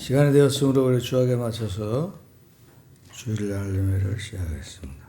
시간이 되었으므로 우리 주약에 맞춰서 주일날 예배를 시작하겠습니다.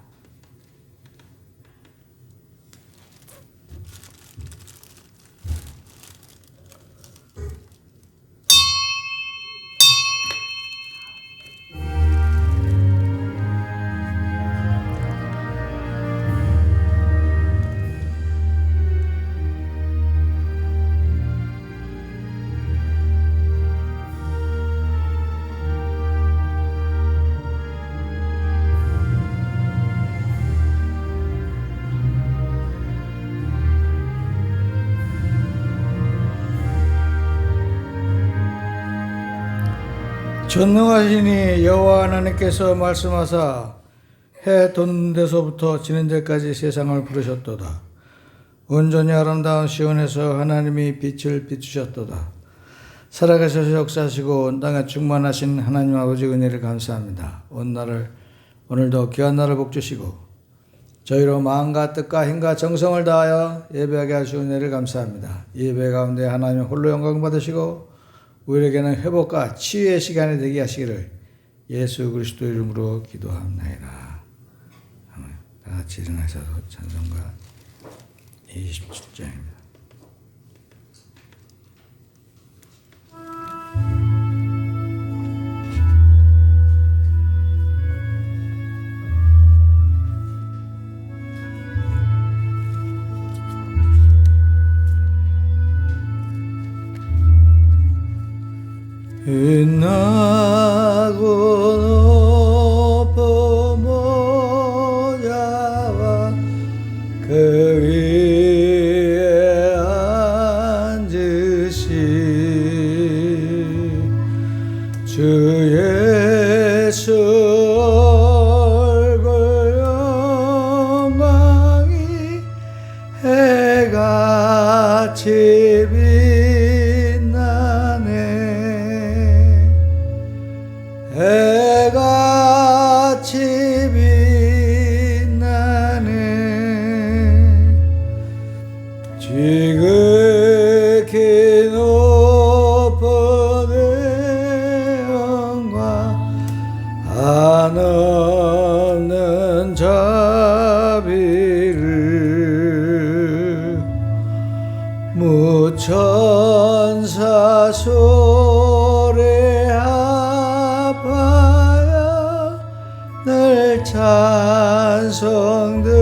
전능하시니 여호와 하나님께서 말씀하사 해 돋는 데서부터 지는 데까지 세상을 부르셨도다. 온전히 아름다운 시온에서 하나님이 빛을 비추셨도다. 살아계셔서 역사하시고 온 땅에 충만하신 하나님 아버지 은혜를 감사합니다. 오늘도 귀한 날을 복주시고 저희로 마음과 뜻과 힘과 정성을 다하여 예배하게 하시고 은혜를 감사합니다. 예배 가운데 하나님 홀로 영광 받으시고 우리에게는 회복과 치유의 시간이 되게 하시기를 예수 그리스도 이름으로 기도합나이다. 다 같이 일어나서 찬송가 27장입니다. 빛나고 높은 모자와 그 위에 앉으신 주 예수 얼굴 영광이 해같이 해같이 빛나네. 지극히 높은 영광 한없는 자비를 무천사 늘 찬송 드리네.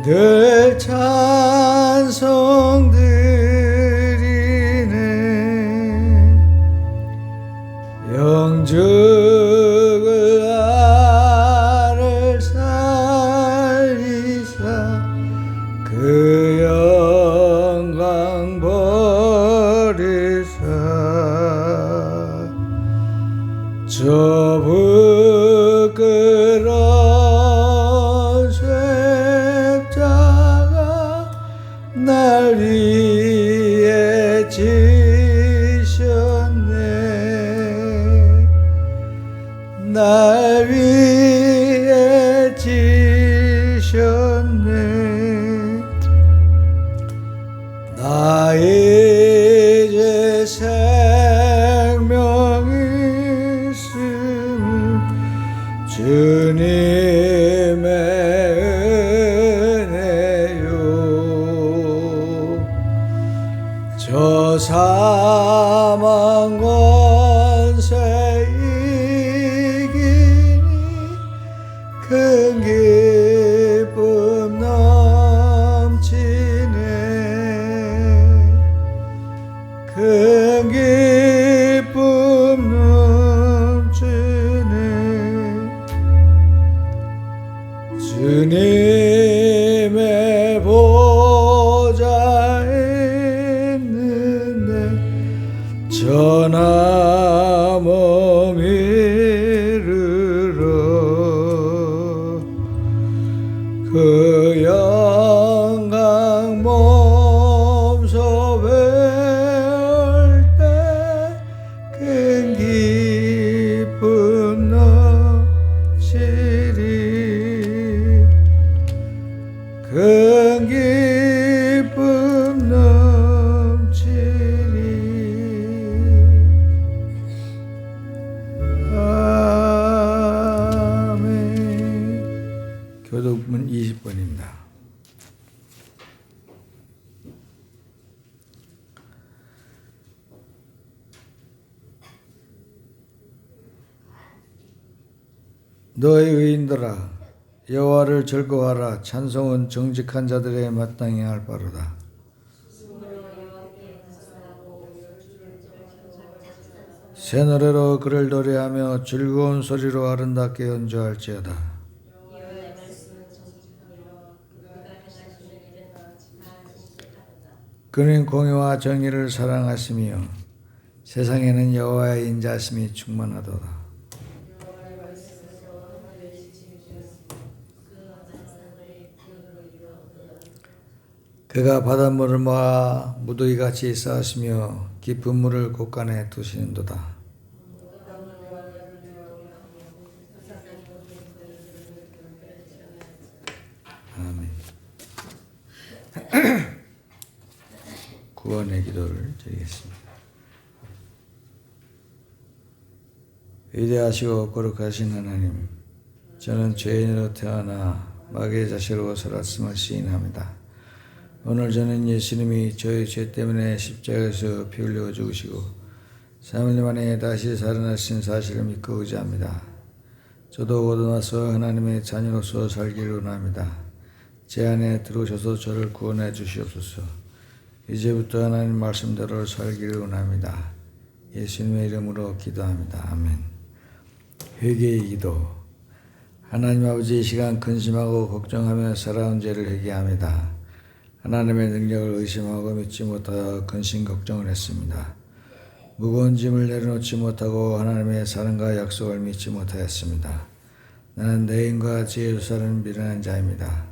늘 찬송 드리네. 영적을 나를 살리사 그 영광 버리사 저 부끄러운 십자가 날 위해 지셨네. 날 위해 지셨네. 나의 죄 생명이 주님의 은혜요. 저 사망 권세 이기니 큰 기쁨 넘치네. 큰 기쁨 넘치네. 주님의 보좌에 있는데 전하 몸 이르러 그 영광 몸소 배울 때 큰 기쁨 넘치리. 큰 기쁨 부분 20번입니다. 너희 의인들아 여호와를 즐거워하라. 찬송은 정직한 자들의 마땅히 할 바로다. 새 노래로 그를 노래하며 즐거운 소리로 아름답게 연주할지어다. 그는 공의와 정의를 사랑하시며 세상에는 여호와의 인자심이 충만하도다. 그가 바닷물을 모아 무더기같이 쌓으시며 깊은 물을 곳간에 두시는도다. 아멘. 구원의 기도를 드리겠습니다. 위대하시고 거룩하신 하나님, 저는 죄인으로 태어나 마귀의 자식으로 살았음을 시인합니다. 오늘 저는 예수님이 저의 죄 때문에 십자가에서 피 흘려 죽으시고 3일 만에 다시 살아나신 사실을 믿고 의지합니다. 저도 거듭나서 하나님의 자녀로서 살기를 원합니다. 제 안에 들어오셔서 저를 구원해 주시옵소서. 이제부터 하나님 말씀대로 살기를 원합니다. 예수님의 이름으로 기도합니다. 아멘. 회개의 기도. 하나님 아버지, 이 시간 근심하고 걱정하며 살아온 죄를 회개합니다. 하나님의 능력을 의심하고 믿지 못하여 근심 걱정을 했습니다. 무거운 짐을 내려놓지 못하고 하나님의 사랑과 약속을 믿지 못하였습니다. 나는 내 힘과 지혜로 사는 미련한 자입니다.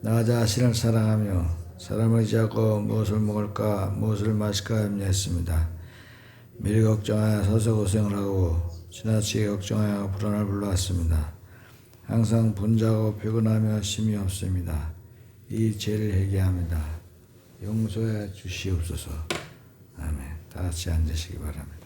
나 자신을 사랑하며 사람을 의지하고 무엇을 먹을까 무엇을 마실까 염려했습니다. 미리 걱정하여 서서 고생을 하고 지나치게 걱정하여 불안을 불러왔습니다. 항상 분주하고 피곤하며 힘이 없습니다. 이 죄를 회개합니다. 용서해 주시옵소서. 아멘. 다 같이 앉으시기 바랍니다.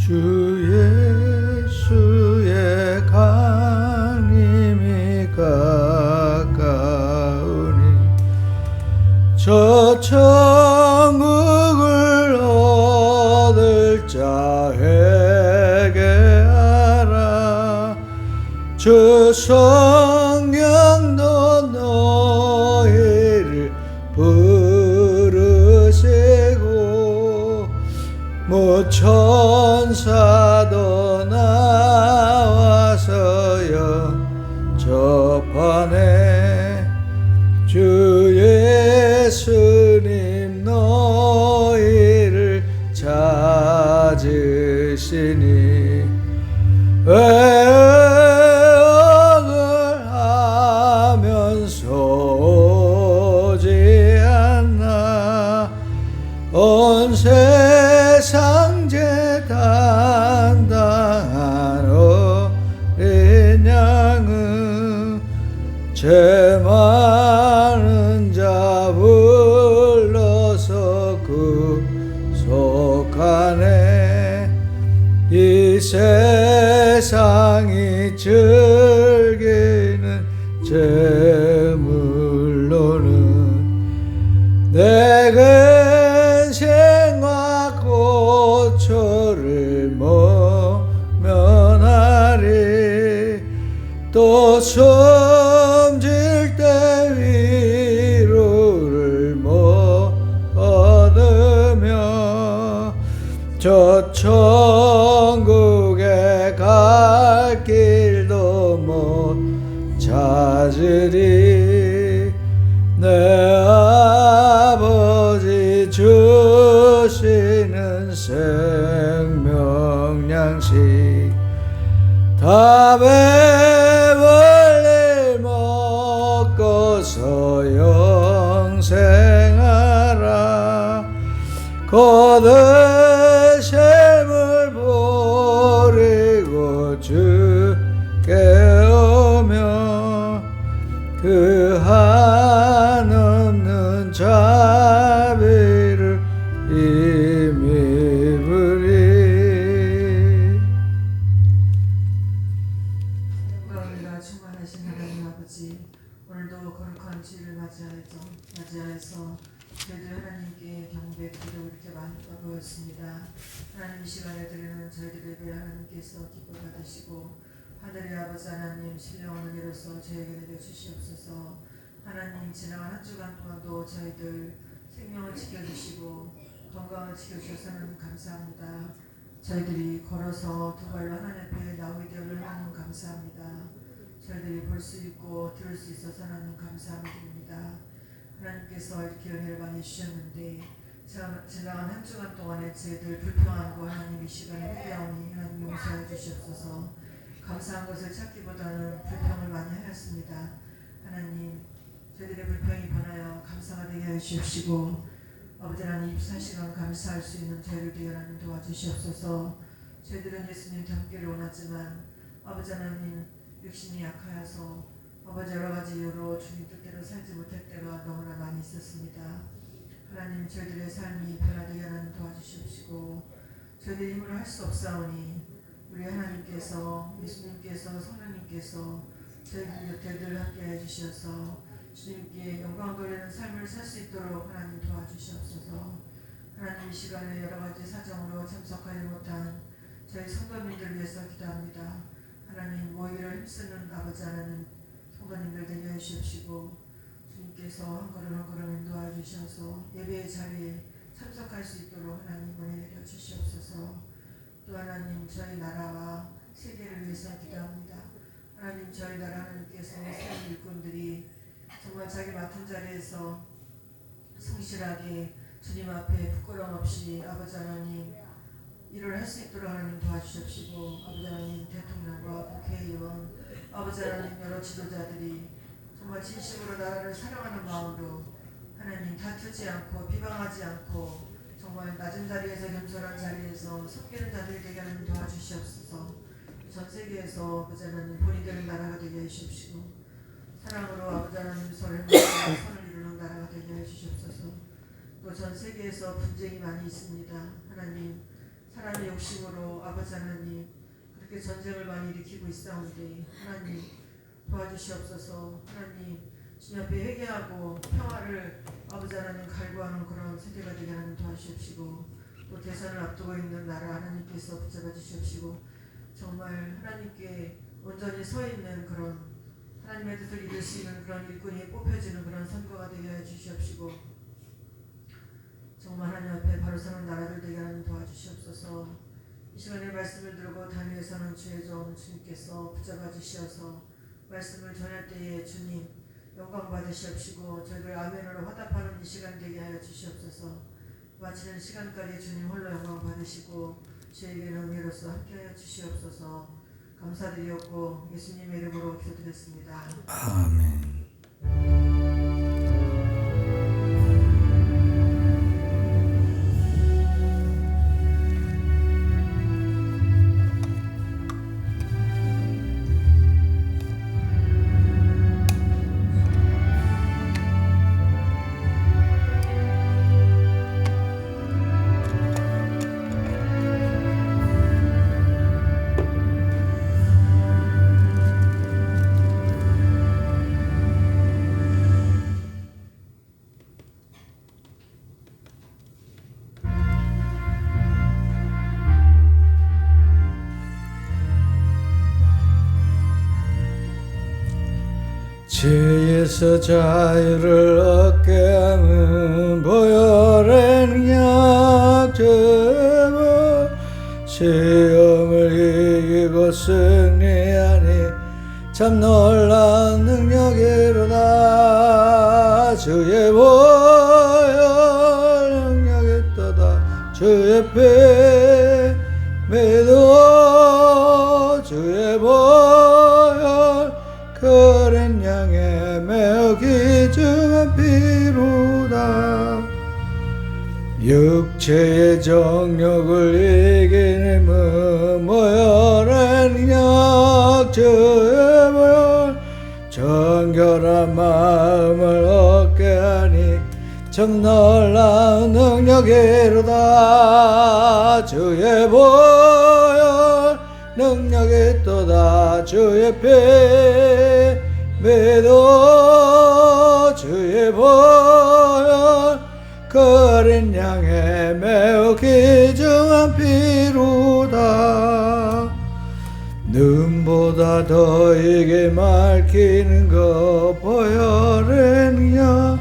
주 예수의 강림이 가까우니 저 천국을 얻을 자 회개하라. 주 성령도 너희를 부르시고 천사도 나와서여 접하네. 주 예수님 너희를 찾으시니 외역을 하면서 오지 않나. 온 세상 죄 담당한 어린 양은 죄 많은 자 불러서 구속하네. 이 세상이 즐기는 재물로는 내 근생과 고초를 모면하리. 또 숨질 때 위로를 못 얻으며 저 천국에 갈 길도 못 찾으리. 내 아버지 주시는 생명 양식 다 배불리 먹고서 영생하라. 거듭 셈을 버리고 주 저희들의 배 하나님께서 기뻐 받으시고 하늘의 아버지 하나님 신령한 은혜로서 저에게 내려주시옵소서. 하나님 지나간 한 주간 동안도 저희들 생명을 지켜주시고 건강을 지켜주셔서는 감사합니다. 저희들이 걸어서 두 발로 하나님 앞에 나오게 되어 하나님 감사합니다. 저희들이 볼 수 있고 들을 수 있어서 하나님 감사합니다. 하나님께서 이렇게 은혜를 많이 주셨는데 지나간 한 주간 동안에 저희들 불평한 거 하나님 이 시간에 회개하오니 하나님 용서해 주시옵소서. 감사한 것을 찾기보다는 불평을 많이 하였습니다. 하나님 저희들의 불평이 변하여 감사가 되게 해주시옵시고 아버지 하나님 24시간 감사할 수 있는 저희를 되게 하나님 도와주시옵소서. 저희들은 예수님 닮기를 원하지만 아버지 하나님 육신이 약하여서 아버지 여러 가지 이유로 주님 뜻대로 살지 못할 때가 너무나 많이 있었습니다. 하나님 저희들의 삶이 변화되게 하나님 도와주시옵시고 저희들의 힘으로 할 수 없사오니 우리 하나님께서 예수님께서 성령님께서 저희들 곁에 늘 함께해 주셔서 주님께 영광 돌리는 삶을 살 수 있도록 하나님 도와주시옵소서. 하나님 이 시간에 여러 가지 사정으로 참석하지 못한 저희 성도님들 위해서 기도합니다. 하나님 모이를 힘쓰는 아버지 하나님 성도님들 되게 해주시옵시고 주님께서 한 걸음 한 걸음 인도해 주셔서 예배의 자리에 참석할 수 있도록 하나님 은혜 내려 주시옵소서. 또 하나님 저희 나라와 세계를 위해서 기도합니다. 하나님 저희 나라 하나님께서 세계 일꾼들이 정말 자기 맡은 자리에서 성실하게 주님 앞에 부끄러움 없이 아버지 하나님 일을 할 수 있도록 하나님 도와주십시고 아버지 하나님 대통령과 국회의원 아버지 하나님 여러 지도자들이 정말 진심으로 나라를 사랑하는 마음으로 하나님 다투지 않고 비방하지 않고 정말 낮은 자리에서 겸손한 자리에서 섬기는 자들이 되게 하나님 도와주시옵소서. 전 세계에서 아버지 하나님 본인들의 나라가 되게 해주십시고 사랑으로 아버지 하나님 서로 행복하게 선을 이루는 나라가 되게 해주시옵소서. 또 전 세계에서 분쟁이 많이 있습니다. 하나님 사람의 욕심으로 아버지 하나님 그렇게 전쟁을 많이 일으키고 있사온데 하나님 도와주시옵소서. 하나님 주님 앞에 회개하고 평화를 아버지 하나님 갈구하는 그런 세대가 되게 하나님 도와주시옵시고 또 대선을 앞두고 있는 나라 하나님께서 붙잡아 주시옵시고 정말 하나님께 온전히 서 있는 그런 하나님의 뜻을 이룰 수 있는 그런 일꾼이 뽑혀지는 그런 선거가 되게 해 주시옵시고 정말 하나님 앞에 바로 서는 나라들 되게 하나님 도와주시옵소서. 이 시간에 말씀을 들고 단위에서는 주의 종 주님께서 붙잡아 주시어서 말씀을 전할 때에 주님 영광 받으시옵시고 저희들 아멘으로 화답하는 이 시간 되게 하여 주시옵소서. 마치는 시간까지 주님 홀로 영광 받으시고 저에게는 은혜로서 함께하여 주시옵소서. 감사드리옵고 예수님의 이름으로 기도드렸습니다. 아멘. 죄에서 자유를 얻게 하는 보혈의 능력 제발 시험을 이기고 승리하니 참 놀라운 능력이로다. 주의 보혈 능력이 있도다. 주의 피 믿어 주의 보혈 그린 양의 매우 귀중한 피로다. 육체의 정욕을 이기는 무모혈의 능력 주의 보혈 정결한 마음을 얻게 하니 참 놀라운 능력이로다. 주의 보혈 능력이 또다. 주의 피 믿어 주의 보혈 그린 양의 매우 귀중한 피로다. 피로다. 눈보다 더에게 밝히는 것 보혈에느냐.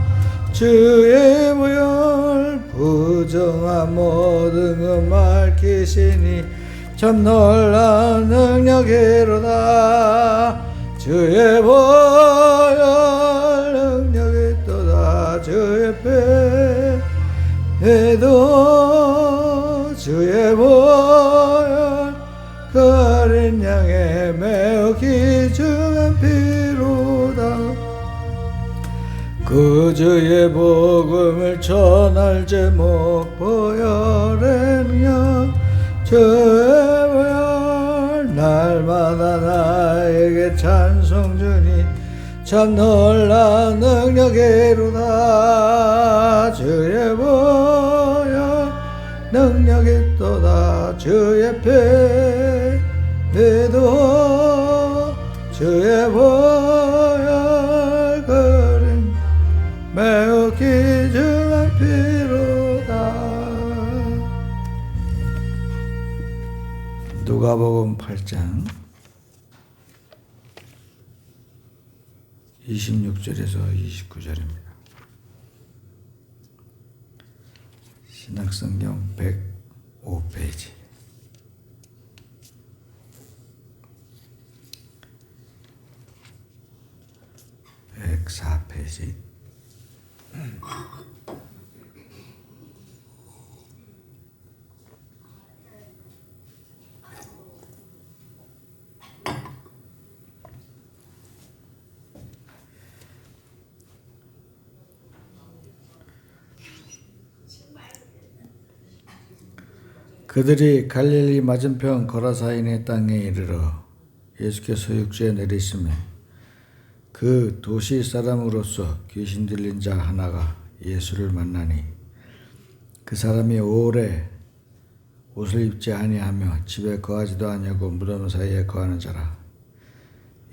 주의 보혈 부정한 모든 것 밝히시니 참 놀라운 능력이로다. 주의 보혈 능력이 또다. 주의 배에도 주의 보혈 그 어린 양의 매우 귀중한 피로다. 그 주의 복음을 전할 제목 보혈에느냐. 주의 보혈 날마다 나에게 찬송 주니 참 놀라운 능력이로다. 주의 보혈 능력이 또다. 주의 배에도 주의 보혈 그린 매우 귀중한 피로다. 누가복음 8장 26절에서 29절입니다. 신약성경 105페이지. (104페이지) 그들이 갈릴리 맞은편 거라사인의 땅에 이르러 예수께서 육지에 내리시매 그 도시 사람으로서 귀신 들린 자 하나가 예수를 만나니 그 사람이 오래 옷을 입지 아니하며 집에 거하지도 아니하고 무덤 사이에 거하는 자라.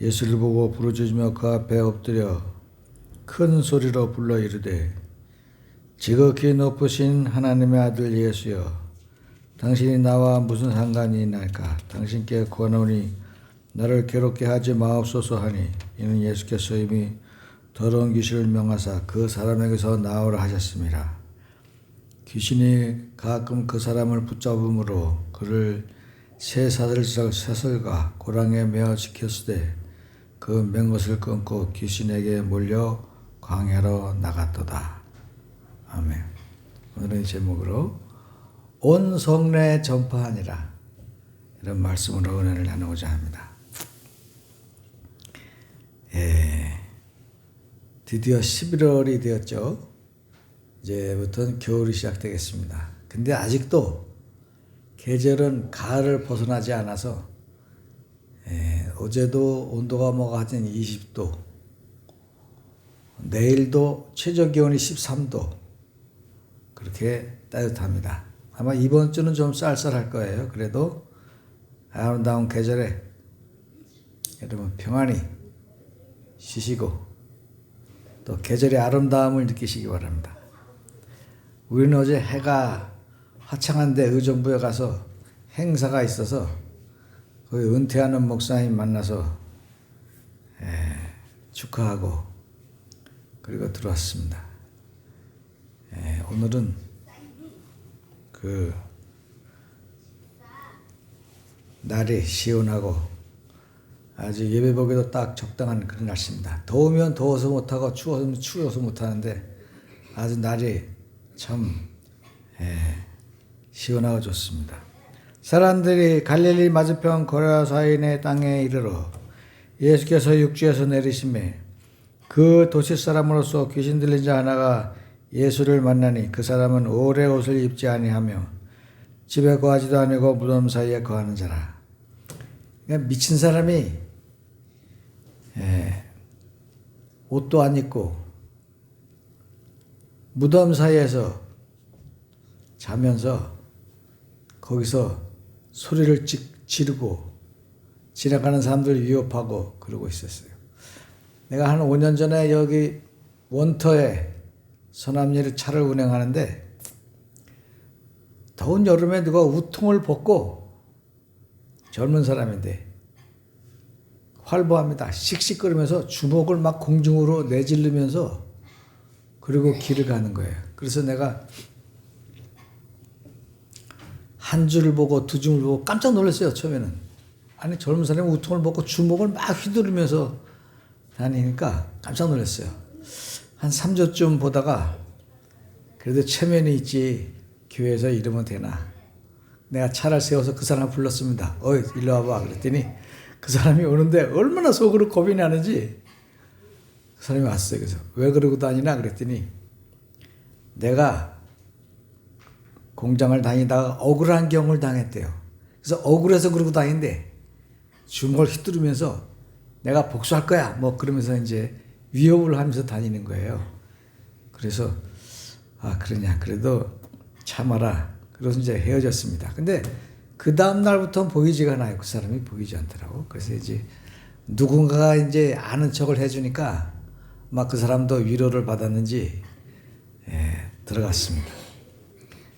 예수를 보고 부르짖으며 그 앞에 엎드려 큰 소리로 불러 이르되 지극히 높으신 하나님의 아들 예수여, 당신이 나와 무슨 상관이 있나이까? 당신께 구하노니 나를 괴롭게 하지 마옵소서 하니, 이는 예수께서 이미 더러운 귀신을 명하사 그 사람에게서 나오라 하셨습니다. 귀신이 가끔 그 사람을 붙잡음으로 그를 새 사슬과 고랑에 매어 지켰으되 그 맨 것을 끊고 귀신에게 몰려 광야로 나갔도다. 아멘. 오늘은 제목으로 온 성내에 전파하니라, 이런 말씀으로 은혜를 나누고자 합니다. 드디어 11월이 되었죠. 이제부터는 겨울이 시작되겠습니다. 근데 아직도 계절은 가을을 벗어나지 않아서 어제도 온도가 뭐가 한 20도, 내일도 최저 기온이 13도, 그렇게 따뜻합니다. 아마 이번 주는 좀 쌀쌀할 거예요. 그래도 아름다운 계절에 여러분 평안히 쉬시고 또 계절의 아름다움을 느끼시기 바랍니다. 우리는 어제 해가 화창한데 의정부에 가서 행사가 있어서 거기 은퇴하는 목사님 만나서 축하하고 그리고 들어왔습니다. 오늘은 그 날이 시원하고 아주 예배 보기도 딱 적당한 그런 날씨입니다. 더우면 더워서 못하고 추워서 추워서 못하는데 아주 날이 참 시원하고 좋습니다. 사람들이 갈릴리 맞은편 거라사인의 땅에 이르러 예수께서 육지에서 내리시매 그 도시 사람으로서 귀신 들린 자 하나가 예수를 만나니 그 사람은 오래 옷을 입지 아니하며 집에 거하지도 아니고 무덤 사이에 거하는 자라. 그러니까 미친 사람이 옷도 안 입고 무덤 사이에서 자면서 거기서 소리를 지르고 지나가는 사람들 위협하고 그러고 있었어요. 내가 한 5년 전에 여기 원터에 서남리를 차를 운행하는데 더운 여름에 누가 우통을 벗고 젊은 사람인데 활보합니다. 씩씩거리면서 주먹을 막 공중으로 내지르면서 그리고 길을 가는 거예요. 그래서 내가 한 줄을 보고 두 줄을 보고 깜짝 놀랐어요. 처음에는. 아니 젊은 사람이 우통을 벗고 주먹을 막 휘두르면서 다니니까 깜짝 놀랐어요. 한 3조쯤 보다가 그래도 체면이 있지 교회에서 이러면 되나. 내가 차를 세워서 그 사람을 불렀습니다. 어이 일로 와봐. 그랬더니 그 사람이 오는데 얼마나 속으로 겁이 나는지 그 사람이 왔어요. 그래서 왜 그러고 다니나 그랬더니 내가 공장을 다니다가 억울한 경우를 당했대요. 그래서 억울해서 그러고 다니는데 주먹을 휘두르면서 내가 복수할 거야 뭐 그러면서 이제 위협을 하면서 다니는 거예요. 그래서 아 그러냐 그래도 참아라. 그래서 이제 헤어졌습니다. 근데 그 다음 날부터 보이지가 않아요. 그 사람이 보이지 않더라고. 그래서 이제 누군가가 이제 아는 척을 해주니까 막 그 사람도 위로를 받았는지 들어갔습니다.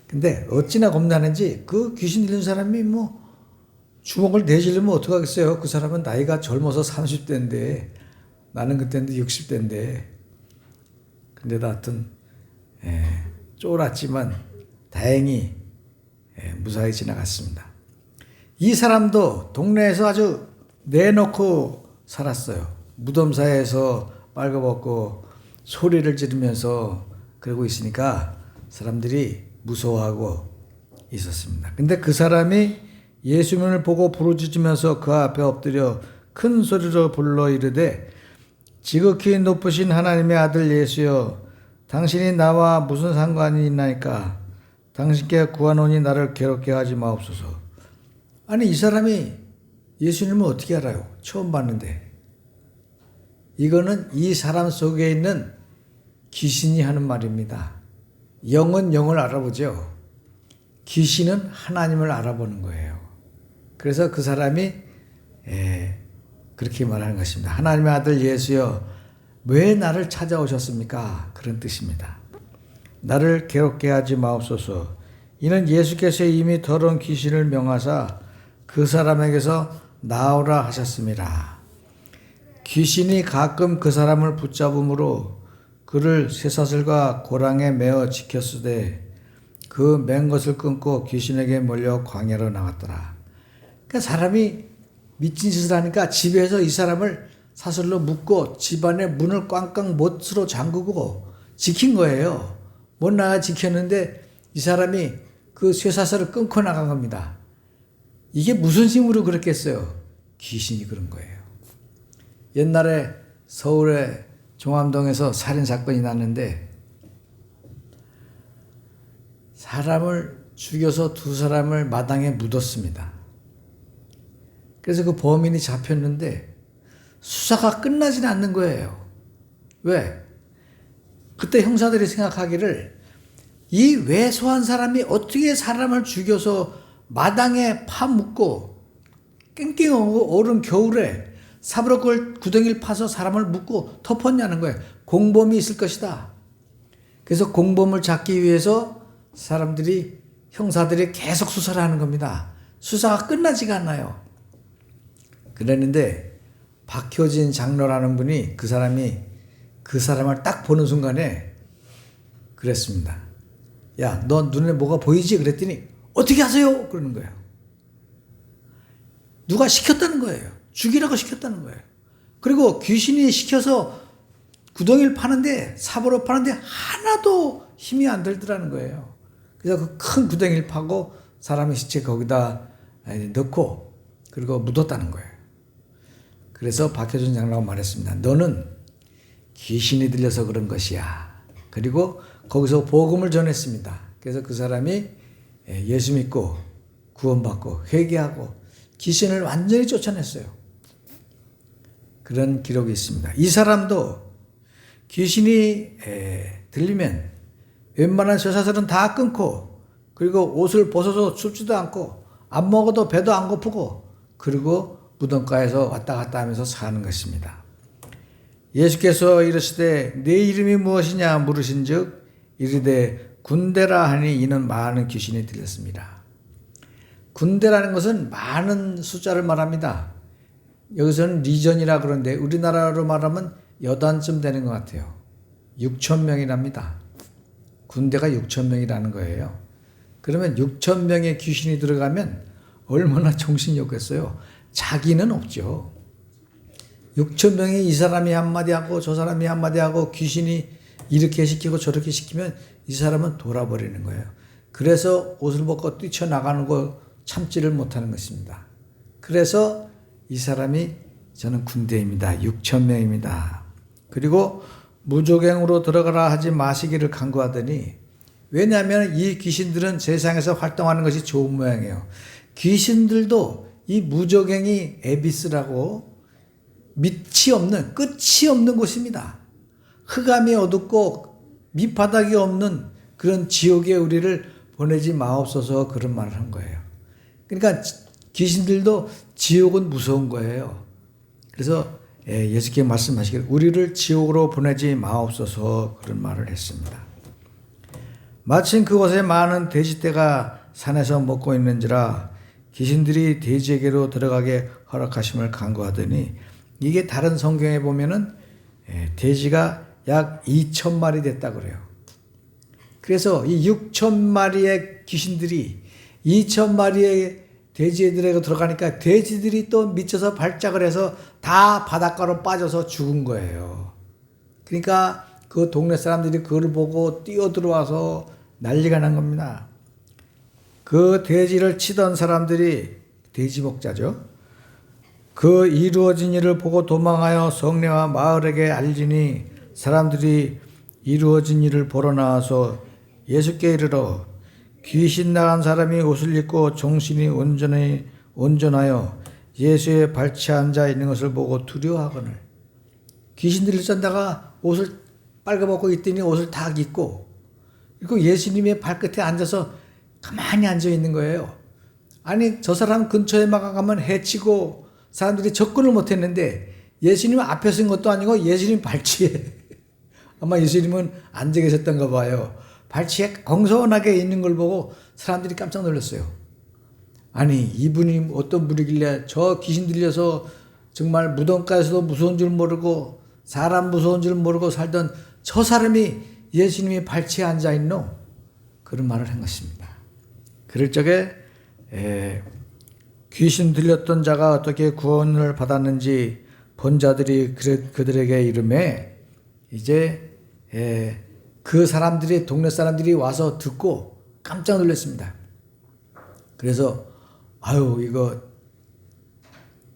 근데 어찌나 겁나는지 그 귀신 들린 사람이 뭐 주먹을 내지르면 어떡하겠어요. 그 사람은 나이가 젊어서 30대인데 나는 그때는 60대인데 근데 하여튼 쫄았지만 다행히 무사히 지나갔습니다. 이 사람도 동네에서 아주 내놓고 살았어요. 무덤사에서 빨가벗고 소리를 지르면서 그러고 있으니까 사람들이 무서워하고 있었습니다. 근데 그 사람이 예수님을 보고 부르짖으면서 그 앞에 엎드려 큰 소리로 불러 이르되 지극히 높으신 하나님의 아들 예수여 당신이 나와 무슨 상관이 있나이까 당신께 구하노니 나를 괴롭게 하지 마옵소서. 아니 이 사람이 예수님을 어떻게 알아요? 처음 봤는데. 이거는 이 사람 속에 있는 귀신이 하는 말입니다. 영은 영을 알아보죠. 귀신은 하나님을 알아보는 거예요. 그래서 그 사람이 그렇게 말하는 것입니다. 하나님의 아들 예수여 왜 나를 찾아오셨습니까? 그런 뜻입니다. 나를 괴롭게 하지 마옵소서. 이는 예수께서 이미 더러운 귀신을 명하사 그 사람에게서 나오라 하셨습니다. 귀신이 가끔 그 사람을 붙잡음으로 그를 쇠사슬과 고랑에 매어 지켰으되 그 맨 것을 끊고 귀신에게 몰려 광야로 나갔더라. 그러니까 사람이 미친 짓을 하니까 집에서 이 사람을 사슬로 묶고 집안의 문을 꽝꽝 못으로 잠그고 지킨 거예요. 못 나가 지켰는데 이 사람이 그 쇠사슬을 끊고 나간 겁니다. 이게 무슨 힘으로 그랬겠어요? 귀신이 그런 거예요. 옛날에 서울의 종암동에서 살인사건이 났는데 사람을 죽여서 두 사람을 마당에 묻었습니다. 그래서 그 범인이 잡혔는데 수사가 끝나지는 않는 거예요. 왜? 그때 형사들이 생각하기를 이 왜소한 사람이 어떻게 사람을 죽여서 마당에 파묻고 깽깽하고 오른 겨울에 삽으로 그걸 구덩이를 파서 사람을 묶고 덮었냐는 거예요. 공범이 있을 것이다. 그래서 공범을 잡기 위해서 사람들이 형사들이 계속 수사를 하는 겁니다. 수사가 끝나지가 않아요. 그랬는데 박효진 장로라는 분이 그 사람을 딱 보는 순간에 그랬습니다. 야, 너 눈에 뭐가 보이지? 그랬더니 어떻게 하세요? 그러는 거예요. 누가 시켰다는 거예요. 죽이라고 시켰다는 거예요. 그리고 귀신이 시켜서 구덩이를 파는데 삽으로 파는데 하나도 힘이 안 들더라는 거예요. 그래서 그 큰 구덩이를 파고 사람의 시체 거기다 넣고 그리고 묻었다는 거예요. 그래서 박효준 장로가 말했습니다. 너는 귀신이 들려서 그런 것이야. 그리고 거기서 복음을 전했습니다. 그래서 그 사람이 예수 믿고 구원받고 회개하고 귀신을 완전히 쫓아냈어요. 그런 기록이 있습니다. 이 사람도 귀신이 들리면 웬만한 쇠사슬은 다 끊고 그리고 옷을 벗어서 춥지도 않고 안 먹어도 배도 안 고프고 그리고 무덤가에서 왔다 갔다 하면서 사는 것입니다. 예수께서 이르시되 네 이름이 무엇이냐 물으신즉 이르되 군대라 하니 이는 많은 귀신이 들렸습니다. 군대라는 것은 많은 숫자를 말합니다. 여기서는 리전이라 그러는데 우리나라로 말하면 여단쯤 되는 것 같아요. 6천 명이랍니다. 군대가 6천 명이라는 거예요. 그러면 6천 명의 귀신이 들어가면 얼마나 정신이 없겠어요. 자기는 없죠. 6천 명이 이 사람이 한마디 하고 저 사람이 한마디 하고 귀신이 이렇게 시키고 저렇게 시키면 이 사람은 돌아버리는 거예요. 그래서 옷을 벗고 뛰쳐나가는 거 참지를 못하는 것입니다. 그래서 이 사람이 저는 군대입니다. 6천 명입니다. 그리고 무조갱으로 들어가라 하지 마시기를 간구하더니, 왜냐하면 이 귀신들은 세상에서 활동하는 것이 좋은 모양이에요. 귀신들도 이 무조갱이 에비스라고 밑이 없는, 끝이 없는 곳입니다. 흑암이 어둡고 밑바닥이 없는 그런 지옥에 우리를 보내지 마옵소서, 그런 말을 한 거예요. 그러니까 귀신들도 지옥은 무서운 거예요. 그래서 예수께서 말씀하시기를 우리를 지옥으로 보내지 마옵소서, 그런 말을 했습니다. 마침 그곳에 많은 돼지떼가 산에서 먹고 있는지라 귀신들이 돼지에게로 들어가게 허락하심을 간구하더니, 이게 다른 성경에 보면은 돼지가 약 2천 마리 됐다 그래요. 그래서 이 6천 마리의 귀신들이 2천 마리의 돼지들에게 들어가니까 돼지들이 또 미쳐서 발작을 해서 다 바닷가로 빠져서 죽은 거예요. 그러니까 그 동네 사람들이 그걸 보고 뛰어들어와서 난리가 난 겁니다. 그 돼지를 치던 사람들이 돼지 목자죠. 그 이루어진 일을 보고 도망하여 성내와 마을에게 알리니 사람들이 이루어진 일을 보러 나와서 예수께 이르러 귀신 나간 사람이 옷을 입고 정신이 온전하여 예수의 발치에 앉아 있는 것을 보고 두려워하거늘. 귀신들이 쩐다가 옷을 빨가벗고 있더니 옷을 다 입고, 그리고 예수님의 발끝에 앉아서 가만히 앉아 있는 거예요. 아니, 저 사람 근처에 막 가면 해치고 사람들이 접근을 못했는데 예수님 앞에 쓴 것도 아니고 예수님 발치에 아마 예수님은 앉아 계셨던가 봐요. 발치에 공손하게 있는 걸 보고 사람들이 깜짝 놀랐어요. 아니, 이분이 어떤 분이길래 저 귀신 들려서 정말 무덤가에서도 무서운 줄 모르고 사람 무서운 줄 모르고 살던 저 사람이 예수님이 발치에 앉아 있노? 그런 말을 한 것입니다. 그럴 적에 귀신 들렸던 자가 어떻게 구원을 받았는지 본 자들이 그들에게 이르매, 이제 그 사람들이, 동네 사람들이 와서 듣고 깜짝 놀랐습니다. 그래서 아유, 이거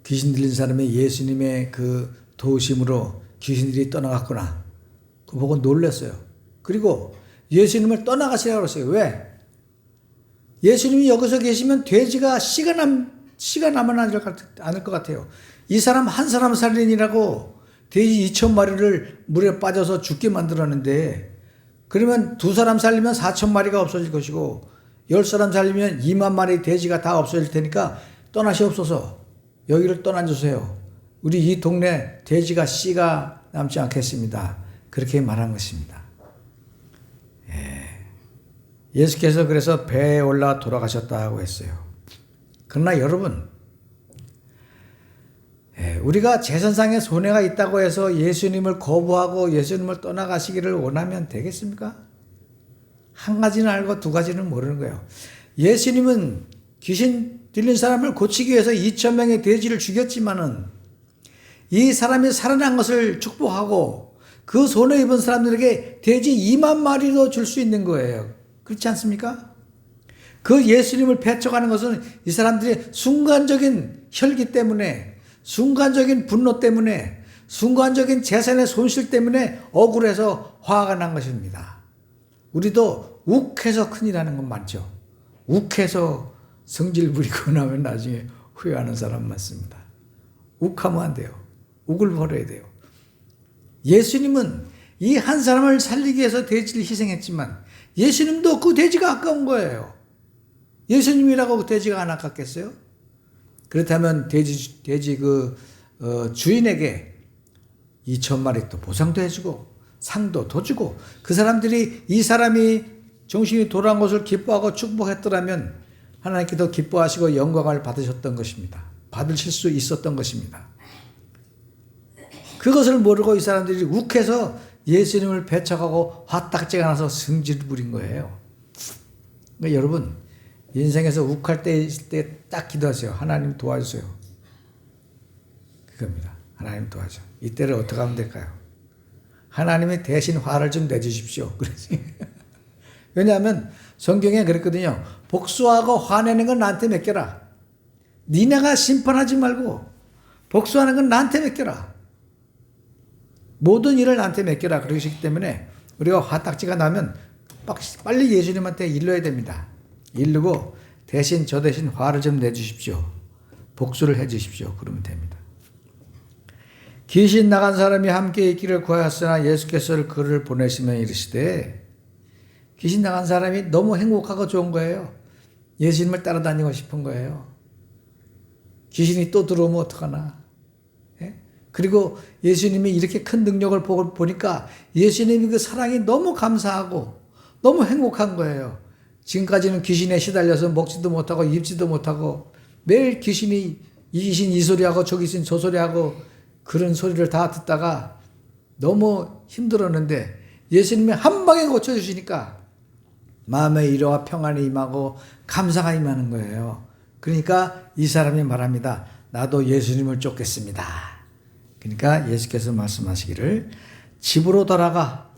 귀신 들린 사람이 예수님의 그 도우심으로 귀신들이 떠나갔구나. 그거 보고 놀랐어요. 그리고 예수님을 떠나가시라고 그랬어요. 왜? 예수님이 여기서 계시면 돼지가 씨가 나면 않을 것 같아요. 이 사람 한 사람 살인이라고 돼지 2천 마리를 물에 빠져서 죽게 만들었는데, 그러면 2사람 살리면 4천 마리가 없어질 것이고 10사람 살리면 2만 마리 돼지가 다 없어질 테니까 떠나시옵소서. 여기를 떠나주세요. 우리 이 동네 돼지가 씨가 남지 않겠습니다. 그렇게 말한 것입니다. 예수께서 그래서 배에 올라 돌아가셨다고 했어요. 그러나 여러분, 우리가 제선상에 손해가 있다고 해서 예수님을 거부하고 예수님을 떠나가시기를 원하면 되겠습니까? 한 가지는 알고 두 가지는 모르는 거예요. 예수님은 귀신 들린 사람을 고치기 위해서 2천 명의 돼지를 죽였지만은 이 사람이 살아난 것을 축복하고 그 손해 입은 사람들에게 돼지 2만 마리도 줄 수 있는 거예요. 그렇지 않습니까? 그 예수님을 배척하는 것은 이 사람들의 순간적인 혈기 때문에, 순간적인 분노 때문에, 순간적인 재산의 손실 때문에 억울해서 화가 난 것입니다. 우리도 욱해서 큰일 나는 건 많죠. 욱해서 성질 부리고 나면 나중에 후회하는 사람 많습니다. 욱하면 안 돼요. 욱을 버려야 돼요. 예수님은 이 한 사람을 살리기 위해서 돼지를 희생했지만 예수님도 그 돼지가 아까운 거예요. 예수님이라고 그 돼지가 안 아깝겠어요? 그렇다면 돼지 주인에게 2천 마리 또 보상도 해주고 상도 더 주고, 그 사람들이 이 사람이 정신이 돌아온 것을 기뻐하고 축복했더라면 하나님께도 기뻐하시고 영광을 받으셨던 것입니다. 받으실 수 있었던 것입니다. 그것을 모르고 이 사람들이 욱해서 예수님을 배척하고 화딱지가 나서 승질을 부린 거예요. 그러니까 여러분, 인생에서 욱할 때 있을 때 딱 기도하세요. 하나님 도와주세요. 그겁니다. 하나님 도와줘. 이때를 어떻게 하면 될까요? 하나님이 대신 화를 좀 내주십시오. 그러지. 왜냐하면 성경에 그랬거든요. 복수하고 화내는 건 나한테 맡겨라. 니네가 심판하지 말고 복수하는 건 나한테 맡겨라. 모든 일을 나한테 맡겨라. 그러시기 때문에 우리가 화딱지가 나면 빨리 예수님한테 일러야 됩니다. 일르고 대신 저 대신 화를 좀 내주십시오. 복수를 해 주십시오. 그러면 됩니다. 귀신 나간 사람이 함께 있기를 구하였으나 예수께서 그를 보내시며 이르시되, 귀신 나간 사람이 너무 행복하고 좋은 거예요. 예수님을 따라다니고 싶은 거예요. 귀신이 또 들어오면 어떡하나. 예? 그리고 예수님이 이렇게 큰 능력을 보니까 예수님이 그 사랑이 너무 감사하고 너무 행복한 거예요. 지금까지는 귀신에 시달려서 먹지도 못하고 입지도 못하고 매일 귀신이 이 귀신 이 소리하고 저 귀신 저 소리하고 그런 소리를 다 듣다가 너무 힘들었는데 예수님이 한 방에 고쳐주시니까 마음의 위로와 평안이 임하고 감사가 임하는 거예요. 그러니까 이 사람이 말합니다. 나도 예수님을 쫓겠습니다. 그러니까 예수께서 말씀하시기를 집으로 돌아가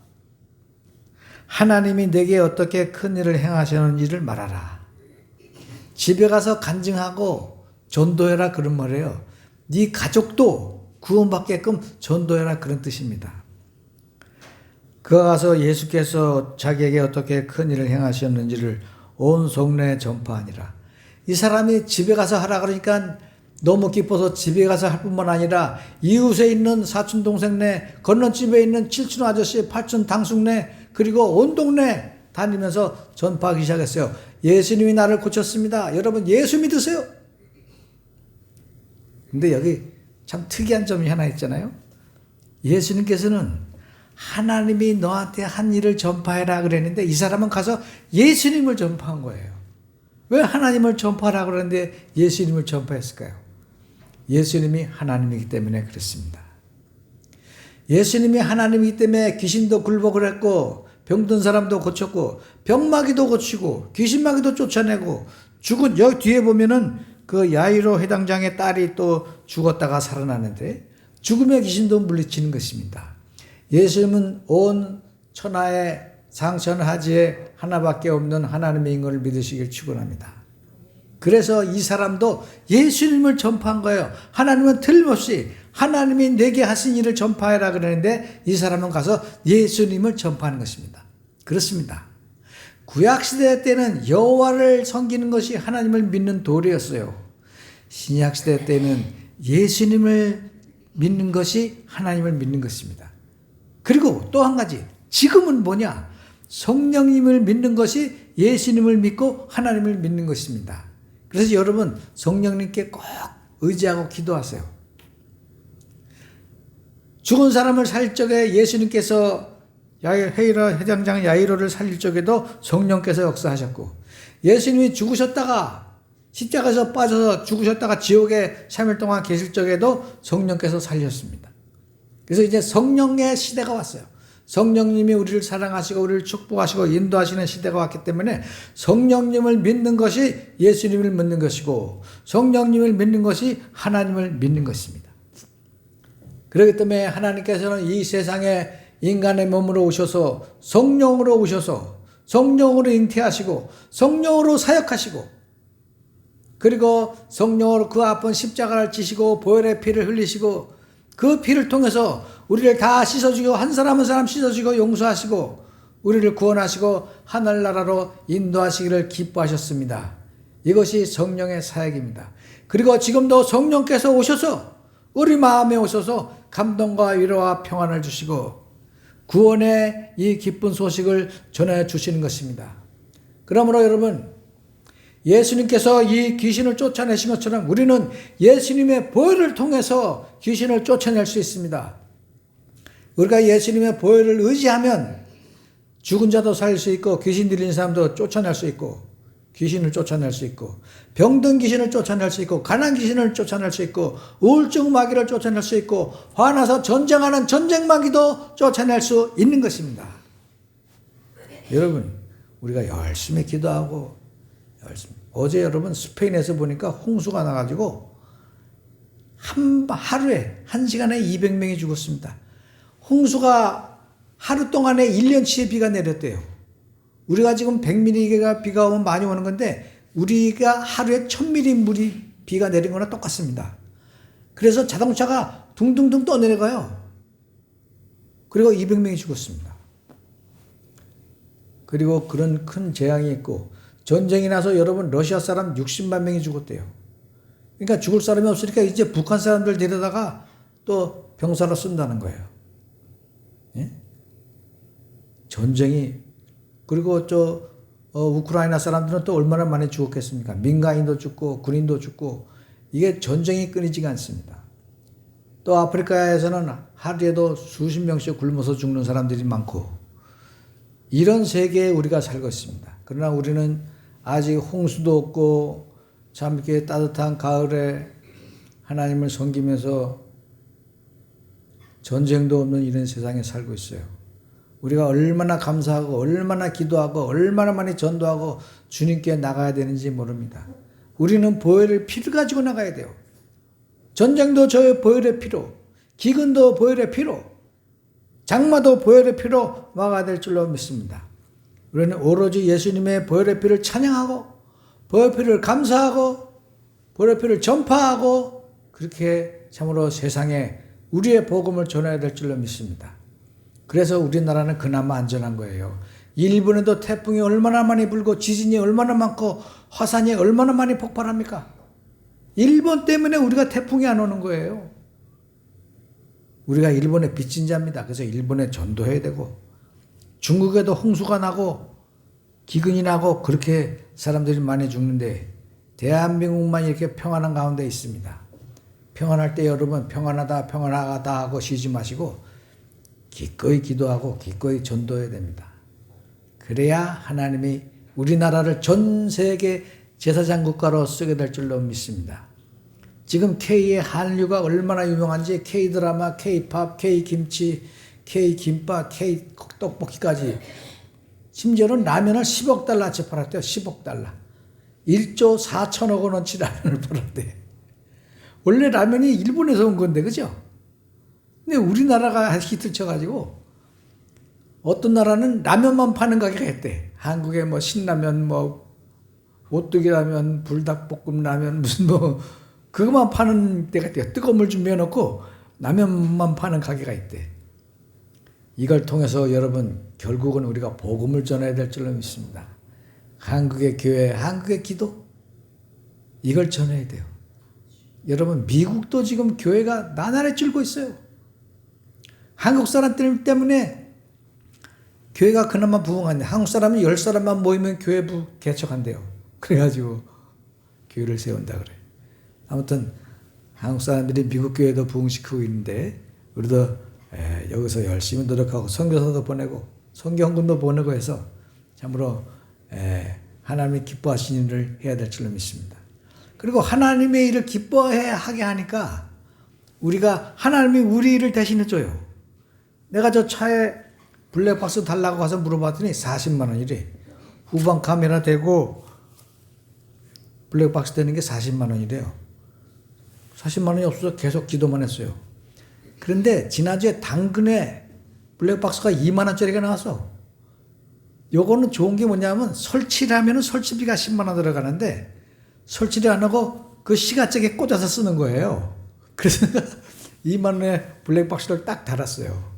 하나님이 내게 어떻게 큰 일을 행하셨는지를 말하라. 집에 가서 간증하고 전도해라 그런 말이에요. 네 가족도 구원받게끔 전도해라 그런 뜻입니다. 그가 가서 예수께서 자기에게 어떻게 큰 일을 행하셨는지를 온 성내에 전파하니라. 이 사람이 집에 가서 하라 그러니까 너무 기뻐서 집에 가서 할 뿐만 아니라 이웃에 있는 사촌 동생네, 건너집에 있는 칠촌 아저씨, 팔촌 당숙네, 그리고 온 동네 다니면서 전파하기 시작했어요. 예수님이 나를 고쳤습니다. 여러분 예수 믿으세요. 근데 여기 참 특이한 점이 하나 있잖아요. 예수님께서는 하나님이 너한테 한 일을 전파해라 그랬는데 이 사람은 가서 예수님을 전파한 거예요. 왜 하나님을 전파하라 그랬는데 예수님을 전파했을까요? 예수님이 하나님이기 때문에 그랬습니다. 예수님이 하나님이기 때문에 귀신도 굴복을 했고 병든 사람도 고쳤고 병마귀도 고치고 귀신마귀도 쫓아내고 죽은 여기 뒤에 보면은 그 야이로 회당장의 딸이 또 죽었다가 살아나는데 죽음의 귀신도 물리치는 것입니다. 예수님은 온 천하의 상천하지에 하나밖에 없는 하나님의 인권을 믿으시길 축원합니다. 그래서 이 사람도 예수님을 전파한 거예요. 하나님은 틀림없이 하나님이 내게 하신 일을 전파해라 그러는데 이 사람은 가서 예수님을 전파하는 것입니다. 그렇습니다. 구약시대 때는 여호와를 섬기는 것이 하나님을 믿는 도리였어요. 신약시대 때는 예수님을 믿는 것이 하나님을 믿는 것입니다. 그리고 또 한 가지, 지금은 뭐냐? 성령님을 믿는 것이 예수님을 믿고 하나님을 믿는 것입니다. 그래서 여러분 성령님께 꼭 의지하고 기도하세요. 죽은 사람을 살릴 적에 예수님께서 회장장 야이로를 살릴 적에도 성령께서 역사하셨고, 예수님이 죽으셨다가 십자가에서 빠져서 죽으셨다가 지옥에 3일 동안 계실 적에도 성령께서 살렸습니다. 그래서 이제 성령의 시대가 왔어요. 성령님이 우리를 사랑하시고 우리를 축복하시고 인도하시는 시대가 왔기 때문에 성령님을 믿는 것이 예수님을 믿는 것이고 성령님을 믿는 것이 하나님을 믿는 것입니다. 그렇기 때문에 하나님께서는 이 세상에 인간의 몸으로 오셔서 성령으로 오셔서 성령으로 잉태하시고 성령으로 사역하시고 그리고 성령으로 그 아픈 십자가를 지시고 보혈의 피를 흘리시고 그 피를 통해서 우리를 다 씻어주고 한 사람 한 사람 씻어주고 용서하시고 우리를 구원하시고 하늘나라로 인도하시기를 기뻐하셨습니다. 이것이 성령의 사역입니다. 그리고 지금도 성령께서 오셔서 우리 마음에 오셔서 감동과 위로와 평안을 주시고 구원의 이 기쁜 소식을 전해주시는 것입니다. 그러므로 여러분 예수님께서 이 귀신을 쫓아내신 것처럼 우리는 예수님의 보혈을 통해서 귀신을 쫓아낼 수 있습니다. 우리가 예수님의 보혈을 의지하면 죽은 자도 살릴 수 있고 귀신 들린 사람도 쫓아낼 수 있고 귀신을 쫓아낼 수 있고, 병든 귀신을 쫓아낼 수 있고, 가난 귀신을 쫓아낼 수 있고, 우울증 마귀를 쫓아낼 수 있고, 화나서 전쟁하는 전쟁 마귀도 쫓아낼 수 있는 것입니다. 여러분, 우리가 열심히 기도하고, 어제 여러분 스페인에서 보니까 홍수가 나가지고 하루에 1시간에 200명이 죽었습니다. 홍수가 하루 동안에 1년치의 비가 내렸대요. 우리가 지금 100mm가 비가 오면 많이 오는 건데 우리가 하루에 1000mm 비가 내린 거나 똑같습니다. 그래서 자동차가 둥둥둥 떠내려가요. 그리고 200명이 죽었습니다. 그리고 그런 큰 재앙이 있고, 전쟁이 나서 여러분 러시아 사람 60만 명이 죽었대요. 그러니까 죽을 사람이 없으니까 이제 북한 사람들 데려다가 또 병사로 쓴다는 거예요. 예? 전쟁이, 그리고 우크라이나 사람들은 또 얼마나 많이 죽었겠습니까? 민간인도 죽고 군인도 죽고, 이게 전쟁이 끊이지가 않습니다. 또 아프리카에서는 하루에도 수십 명씩 굶어서 죽는 사람들이 많고, 이런 세계에 우리가 살고 있습니다. 그러나 우리는 아직 홍수도 없고 참 이렇게 따뜻한 가을에 하나님을 섬기면서 전쟁도 없는 이런 세상에 살고 있어요. 우리가 얼마나 감사하고 얼마나 기도하고 얼마나 많이 전도하고 주님께 나가야 되는지 모릅니다. 우리는 보혈의 피를 가지고 나가야 돼요. 전쟁도 저의 보혈의 피로, 기근도 보혈의 피로, 장마도 보혈의 피로 막아야 될 줄로 믿습니다. 우리는 오로지 예수님의 보혈의 피를 찬양하고, 보혈의 피를 감사하고, 보혈의 피를 전파하고, 그렇게 참으로 세상에 우리의 복음을 전해야 될 줄로 믿습니다. 그래서 우리나라는 그나마 안전한 거예요. 일본에도 태풍이 얼마나 많이 불고 지진이 얼마나 많고 화산이 얼마나 많이 폭발합니까? 일본 때문에 우리가 태풍이 안 오는 거예요. 우리가 일본의 빚진 자입니다. 그래서 일본에 전도해야 되고, 중국에도 홍수가 나고 기근이 나고 그렇게 사람들이 많이 죽는데 대한민국만 이렇게 평안한 가운데 있습니다. 평안할 때 여러분 평안하다 평안하다 하고 쉬지 마시고 기꺼이 기도하고 기꺼이 전도해야 됩니다. 그래야 하나님이 우리나라를 전 세계 제사장 국가로 쓰게 될 줄로 믿습니다. 지금 K의 한류가 얼마나 유명한지 K드라마, K팝, K김치, K김밥, K떡볶이까지, 심지어는 라면을 10억 달러치 팔았대요. 10억 달러. 1조 4천억 원어치 라면을 팔았대. 원래 라면이 일본에서 온 건데, 그죠? 근데 우리나라가 히트 쳐가지고 어떤 나라는 라면만 파는 가게가 있대. 한국에 뭐 신라면, 뭐 오뚜기 라면, 불닭볶음 라면, 무슨 뭐 그것만 파는 데가 있대요. 뜨거운 물 준비해놓고 라면만 파는 가게가 있대. 이걸 통해서 여러분 결국은 우리가 복음을 전해야 될 줄로 믿습니다. 한국의 교회, 한국의 기도, 이걸 전해야 돼요. 여러분 미국도 지금 교회가 나날이 줄고 있어요. 한국 사람들 때문에 교회가 그나마 부흥한데, 한국 사람이 10사람만 모이면 교회부 개척한대요. 그래가지고 교회를 세운다 그래. 아무튼 한국 사람들이 미국 교회도 부흥시키고 있는데 우리도 여기서 열심히 노력하고 선교사도 보내고 성경군도 보내고 해서 참으로 하나님이 기뻐하시는 일을 해야 될 줄로 믿습니다. 그리고 하나님의 일을 기뻐하게 하니까 우리가, 하나님이 우리 일을 대신해 줘요. 내가 저 차에 블랙박스 달라고 가서 물어봤더니 40만 원이래. 후방 카메라 대고 블랙박스 되는 게 40만 원이래요. 40만 원이 없어서 계속 기도만 했어요. 그런데 지난주에 당근에 블랙박스가 2만 원짜리가 나왔어. 요거는 좋은 게 뭐냐면 설치를 하면 설치비가 10만 원 들어가는데 설치를 안 하고 그 시가책에 꽂아서 쓰는 거예요. 그래서 2만 원에 블랙박스를 딱 달았어요.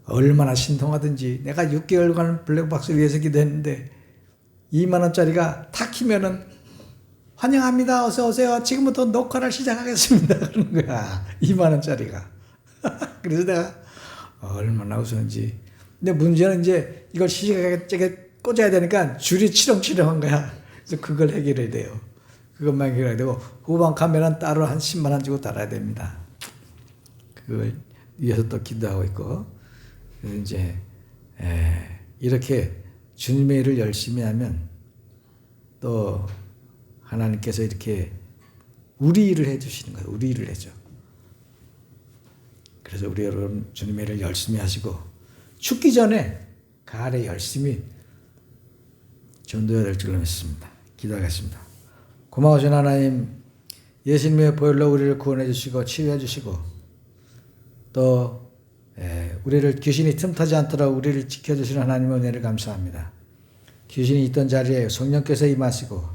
얼마나 신통하든지. 내가 6개월간 블랙박스 위해서 기도했는데 2만 원짜리가 탁 키면은 환영합니다. 어서 오세요. 지금부터 녹화를 시작하겠습니다. 그런 거야. 2만 원짜리가. 그래서 내가 얼마나 웃었는지. 근데 문제는 이제 이걸 시작에 꽂아야 되니까 줄이 치렁치렁한 거야. 그래서 그걸 해결해야 돼요. 그것만 해결해야 되고 후방 카메라는 따로 한 10만 원 주고 달아야 됩니다. 그걸 위해서 또 기도하고 있고. 그래서 이제 이렇게 주님의 일을 열심히 하면 또 하나님께서 이렇게 우리 일을 해주시는 거예요. 우리 일을 해줘. 그래서 우리 여러분 주님의 일을 열심히 하시고 죽기 전에 가을에 열심히 전도해야 될 줄로 믿습니다. 기도하겠습니다. 고마우신 하나님, 예수님의 보혈로 우리를 구원해 주시고 치유해 주시고 또 우리를 귀신이 틈타지 않도록 우리를 지켜주시는 하나님의 은혜를 감사합니다. 귀신이 있던 자리에 성령께서 임하시고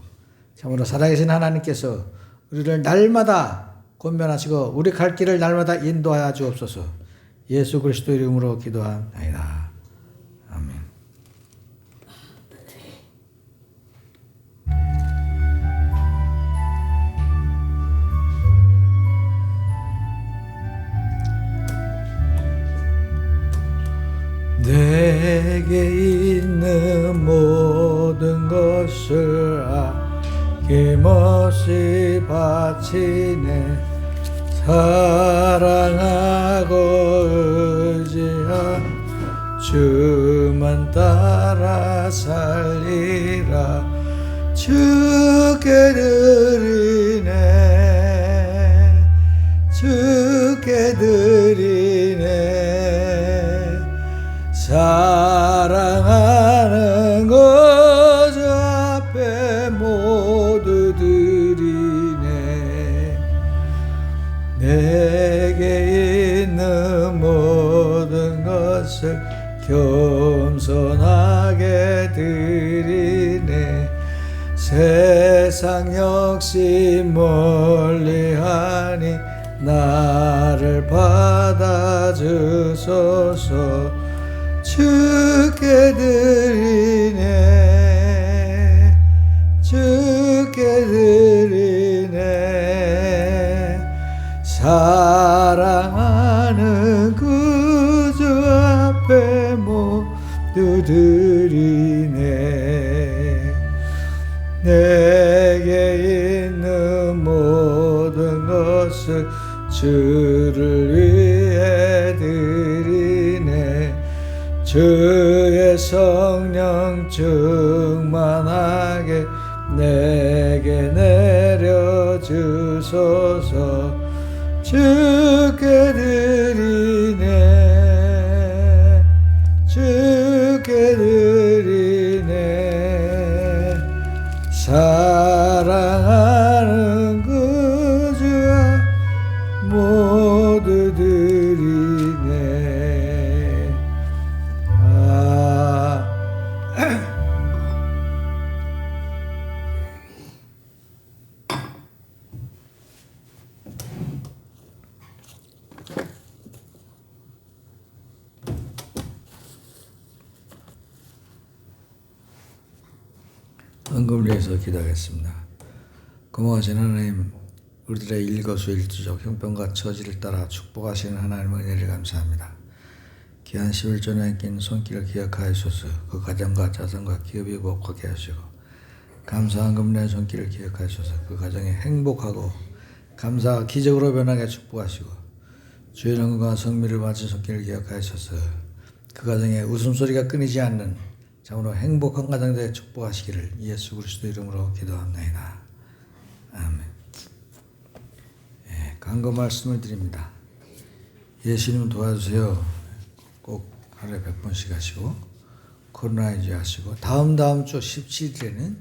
참으로 살아계신 하나님께서 우리를 날마다 권면하시고 우리 갈 길을 날마다 인도하여 주옵소서. 예수 그리스도 이름으로 기도합니다. 아멘. 내게 있는 모든 것을 아낌없이 바치네. 사랑하고 의지한 주만 따라 살리라. 주께 드리네. 주께 드리네. 사랑하는 것 앞에 모두 드리네. 내게 있는 모든 것을 겸손하게 드리네. 세상 역시 멀리하니 나를 받아주소서. 주께 드리네. 주께 드리네. 사랑하는 구주 앞에 모두 드리네. 내게 있는 모든 것을 주를 위해 드리네. 주의 성령 충만하게 내게 내려주소서. 주께 드리네. 주께 드리네. 사랑하는 구주와 모두 드리네. 헌금을 위해서 기도하겠습니다. 고마우신 하나님, 우리들의 일거수일투족 형편과 처지를 따라 축복하시는 하나님의 은혜를 감사합니다. 귀한 11조에 낀 손길을 기억하여주소서. 그 가정과 자손과 기업이 복하게 하시고 감사한 금년의 손길을 기억하여주소서. 그 가정이 행복하고 감사와 기적으로 변하게 축복하시고 주의 영광과 성미를 바친 손길을 기억하여주소서. 그 가정에 웃음소리가 끊이지 않는 참으로 행복한 가정들에 축복하시기를 예수 그리스도 이름으로 기도합니다. 아멘. 간구 말씀을 드립니다. 예수님 도와주세요. 꼭 하루에 100번씩 하시고 코로나 유지하시고 다음 주 17일에는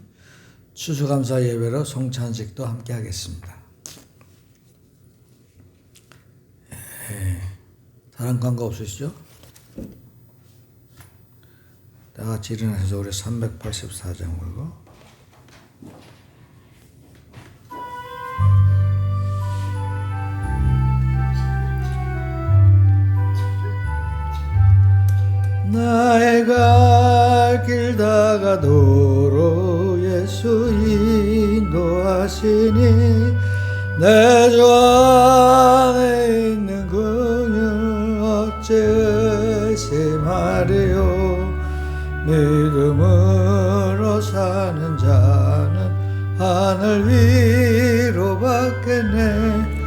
추수감사 예배로 성찬식도 함께 하겠습니다. 다른 간구 없으시죠? 다 같이 일어나셔서 우리 384장 울고 나의 갈 길 다가도록 예수 인도하시니 내 주 안에 있는 긍휼 어째 의심하리요. 믿음으로 사는 자는 하늘 위로 받겠네.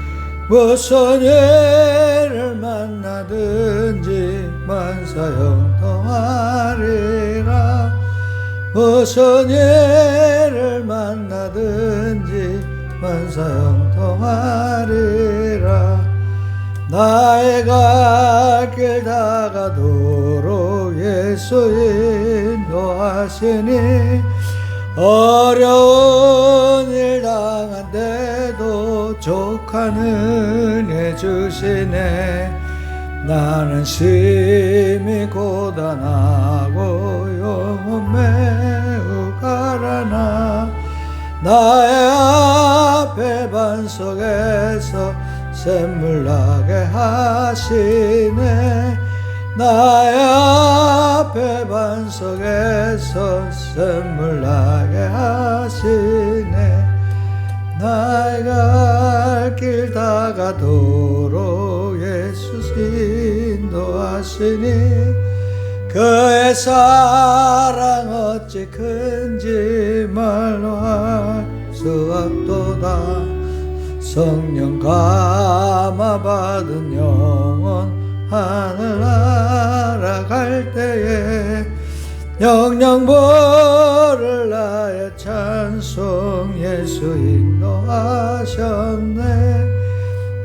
무슨 예를 만나든지 만사형통하리라. 무슨 일을 만나든지 만사형통하리라. 나의 갈 길 다가도록 예수 인도하시니 어려운 일 당한데도 족한 은혜 주시네. 나는 심히 고단하고 영혼 매우 가라나 나의 앞에 반석에서 샘물 나게 하시네. 나의 앞에 반석에서 샘물 나게 하시네. 나의 갈 길 다가도록 예수 인도하시니 그의 사랑 어찌 큰지 말로 할 수 없도다. 성령 감화 받은 영혼 하늘 날아갈 때에 영영 부를 나의 찬송 예수 인도하셨네.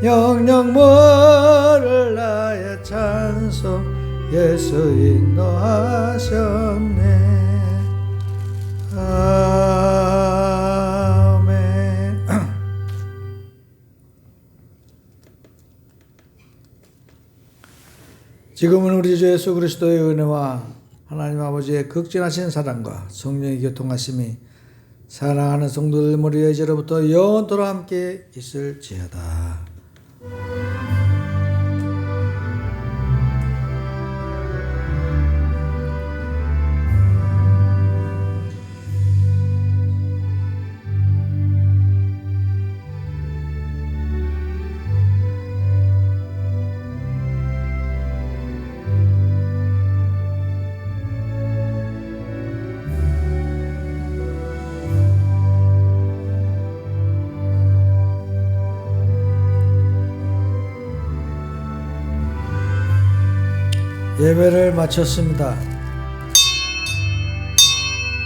영영 부를 나의 찬송 예수 인도하셨네. 아멘. 지금은 우리 주 예수 그리스도의 은혜와 하나님 아버지의 극진하신 사랑과 성령의 교통하심이 사랑하는 성도들 머리에 이제로부터 영원토록 함께 있을지어다. 예배를 마쳤습니다.